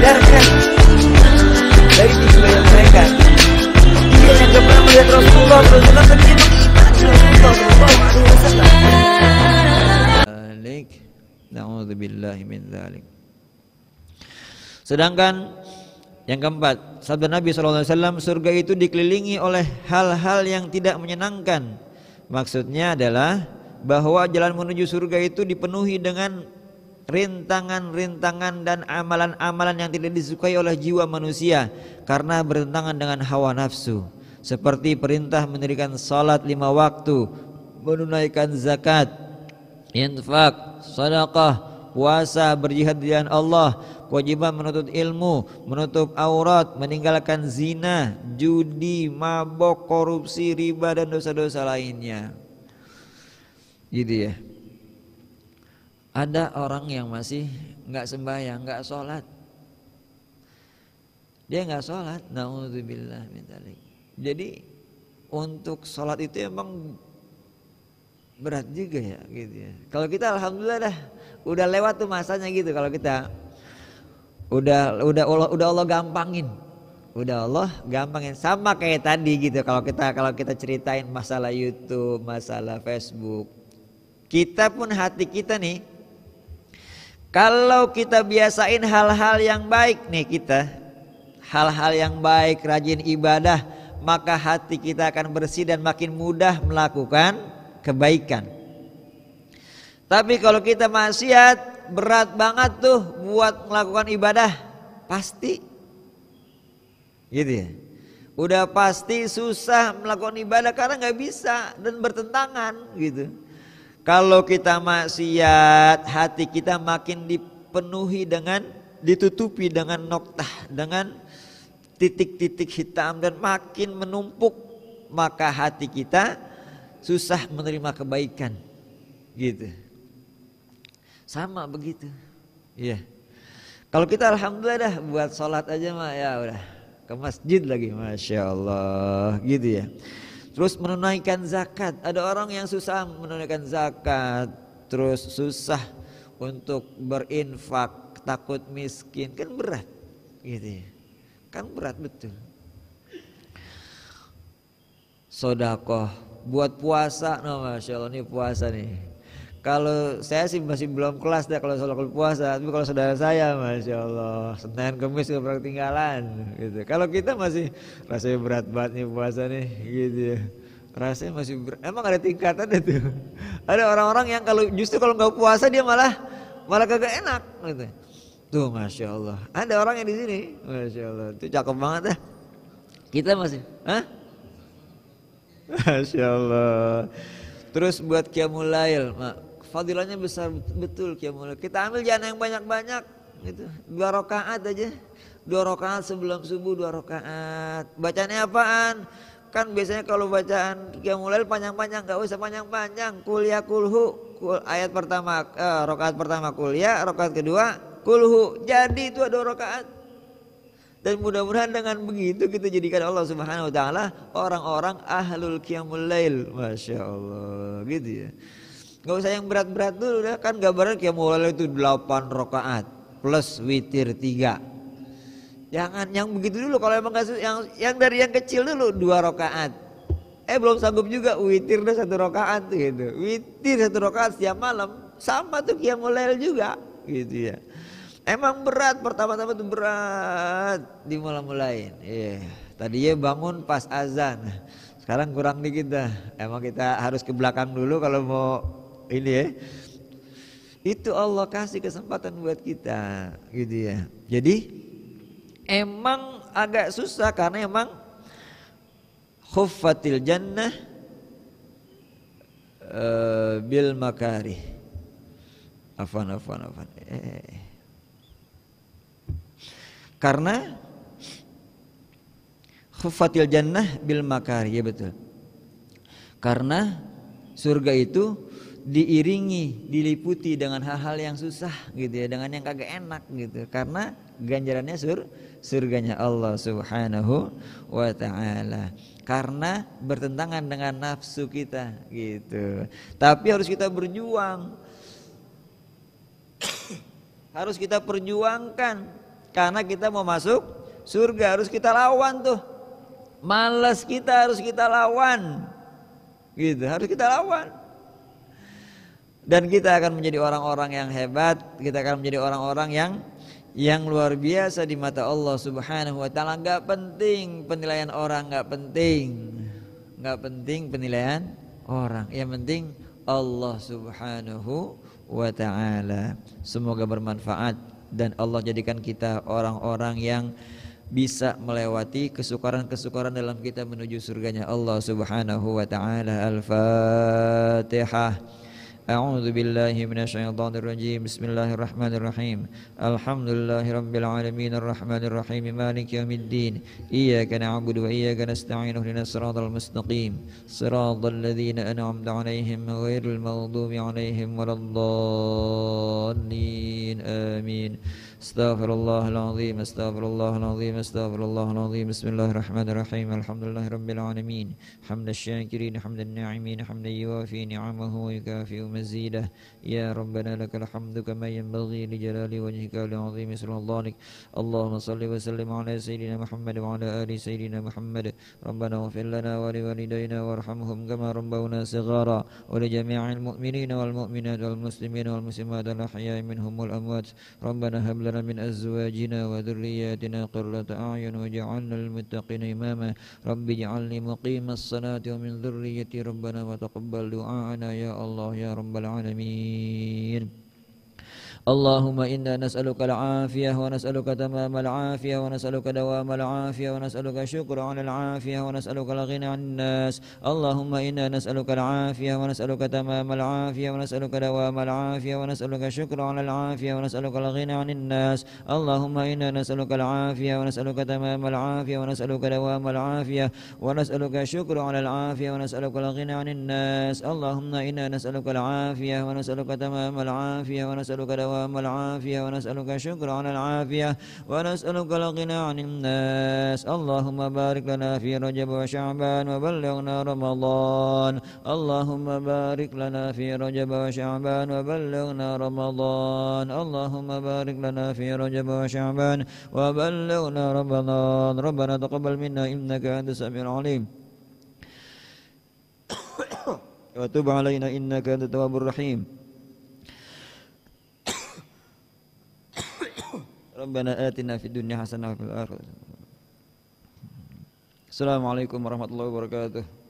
dihindarkan dari tipu-tipu mereka. Dia yang gak pernah melihat Rasulullah SAW, tapi dia mengimani Rasulullah SAW. Na'udzubillahi min dzalik. Sedangkan yang keempat, sabda Nabi SAW, surga itu dikelilingi oleh hal-hal yang tidak menyenangkan. Maksudnya adalah bahwa jalan menuju surga itu dipenuhi dengan rintangan-rintangan dan amalan-amalan yang tidak disukai oleh jiwa manusia karena bertentangan dengan hawa nafsu. Seperti perintah mendirikan salat 5 waktu, menunaikan zakat, infak, sedekah, puasa, berjihad di jalan Allah, kewajiban menuntut ilmu, menutup aurat, meninggalkan zina, judi, mabok, korupsi, riba dan dosa-dosa lainnya. Gitu ya. Ada orang yang masih nggak sembahyang, nggak sholat. Dia nggak sholat, na'udzubillah min dzalik. Jadi untuk sholat itu emang berat juga ya, gitu ya. Kalau kita alhamdulillah dah, udah lewat tuh masanya gitu. Kalau kita udah Allah gampangin, udah Allah gampangin. Sama kayak tadi gitu. Kalau kita ceritain masalah YouTube, masalah Facebook, kita pun hati kita nih, kalau kita biasain hal-hal yang baik nih kita, hal-hal yang baik, rajin ibadah, maka hati kita akan bersih dan makin mudah melakukan kebaikan. Tapi kalau kita maksiat, berat banget tuh buat melakukan ibadah, pasti gitu ya. Udah pasti susah melakukan ibadah karena nggak bisa dan bertentangan gitu. Kalau kita maksiat, hati kita makin dipenuhi dengan, ditutupi dengan noktah, dengan titik-titik hitam dan makin menumpuk, maka hati kita susah menerima kebaikan gitu. Sama begitu. Iya. Kalau kita alhamdulillah dah buat sholat aja mah ya udah ke masjid lagi, masya Allah gitu ya. Terus menunaikan zakat. Ada orang yang susah menunaikan zakat, terus susah untuk berinfak, takut miskin, kan berat gitu ya. Kan berat betul. Sedekah, buat puasa, masya Allah nih puasa nih. Kalau saya sih masih belum kelas dah kalau soal puasa, tapi kalau saudara saya, masya Allah, Senin Kamis udah pernah ketinggalan gitu. Kalau kita masih rasanya berat banget nih puasa nih, gitu ya. Rasanya masih berat. Emang ada tingkatan itu. Ada orang-orang yang kalau justru kalau nggak puasa dia malah kagak enak, gitu. Tuh, masya Allah. Ada orang yang di sini, masya Allah, itu cakep banget dah. Kita masih, masya Allah. Terus buat qiyamul lail, fadilahnya besar betul qiyamul lail. Kita ambil jangan yang banyak-banyak gitu. 2 rakaat aja. 2 rakaat sebelum subuh, 2 rakaat. Bacaannya apaan? Kan biasanya kalau bacaan qiyamul lail panjang-panjang, enggak usah panjang-panjang. Qul ya kulhu, ayat pertama, rakaat pertama qul ya, rakaat kedua kulhu. Jadi itu 2 rakaat. Dan mudah-mudahan dengan begitu kita jadikan Allah Subhanahu wa taala orang-orang ahlul qiyamul lail. Masya Allah gitu ya. Gak usah yang berat-berat dulu dah, kan gambaran qiyamul lail itu 8 rakaat plus witir 3. Jangan yang begitu dulu, kalau emang gak, yang dari yang kecil dulu 2 rakaat. Belum sanggup juga witir dah 1 rakaat gitu. Witir 1 rakaat setiap malam sama tuh qiyamul lail juga gitu ya. Emang berat, pertama-tama itu berat dimulai-mulain. Tadinya bangun pas azan, sekarang kurang dikit dah. Emang kita harus ke belakang dulu kalau mau ini ya. Itu Allah kasih kesempatan buat kita, gitu ya. Jadi emang agak susah karena emang khuffatil jannah bil makarih. Afan. Karena khuffatil jannah bil makari, ya betul. Karena surga itu diiringi, diliputi dengan hal-hal yang susah gitu ya, dengan yang kagak enak gitu. Karena ganjarannya surganya Allah Subhanahu wa taala. Karena bertentangan dengan nafsu kita gitu. Tapi harus kita berjuang. Harus kita perjuangkan Karena kita mau masuk surga harus kita lawan tuh. Malas kita harus kita lawan. Gitu, harus kita lawan. Dan kita akan menjadi orang-orang yang hebat, kita akan menjadi orang-orang yang luar biasa di mata Allah Subhanahu wa taala. Enggak penting penilaian orang, enggak penting. Enggak penting penilaian orang. Yang penting Allah Subhanahu wa taala. Semoga bermanfaat dan Allah jadikan kita orang-orang yang bisa melewati kesukaran-kesukaran dalam kita menuju surganya Allah Subhanahu wa taala. Al-Fatihah. A'udzu billahi minasyaitonir rajim. Bismillahirrahmanirrahim. Alhamdulillahirabbil alamin arrahmanir rahim maliki yaumiddin. Iyyaka na'budu wa iyyaka nasta'in ihdinas siratal mustaqim. Siratal ladzina an'amta 'alaihim ghairil maghdubi 'alaihim waladdallin. Amin. Astaghfirullahal azim, astaghfirullahal azim, astaghfirullahal azim. Bismillahirrahmanirrahim. Alhamdulillahirabbil alamin. Hamdan syakirin, hamdan na'imin, hamdan yuwafi ni'amahu wa yukafi'u مزيده يا ربنا لك الحمد كما ينبغي لجلال وجهك ولعظيم سلطانك اللهم صل وسلم على سيدنا محمد وعلى آل سيدنا محمد ربنا اغفر لنا ولوالدينا وارحمهم كما ربونا صغارا ولجميع المؤمنين والمؤمنات والمسلمين والمسلمات الأحياء منهم والأموات ربنا هب لنا من أزواجنا وذرياتنا قرة أعين واجعلنا للمتقين إماما رب اجعلني مقيم الصلاة ومن ذريتي ربنا وتقبل دعاءنا يا الله يا رب العالمين اللهم إنا نسألك العافية ونسألك تمام العافية ونسألك دوام العافية ونسألك الشكر على العافية ونسألك الغنى عن الناس اللهم إنا نسألك العافية ونسألك تمام العافية ونسألك دوام العافية ونسألك الشكر على العافية ونسألك الغنى عن الناس اللهم إنا نسألك العافية ونسألك تمام العافية ونسألك دوام العافية ونسألك الشكر على العافية ونسألك الغنى عن الناس اللهم إنا نسألك العافية ونسألك تمام العافية ونسألك دوام العافية ونسألك الشكر على العافية ونسألك الغنى عن الناس اللهم بارك لنا في رجب وشعبان وبلغنا رمضان اللهم بارك لنا في رجب وشعبان وبلغنا رمضان اللهم بارك لنا في رجب وشعبان وبلغنا رمضان ربنا تقبل منا إنك أنت السميع العليم وتب علينا إنك أنت التواب الرحيم ربنا آتنا في الدنيا حسنة وفي الآخرة. Assalamualaikum warahmatullahi wabarakatuh.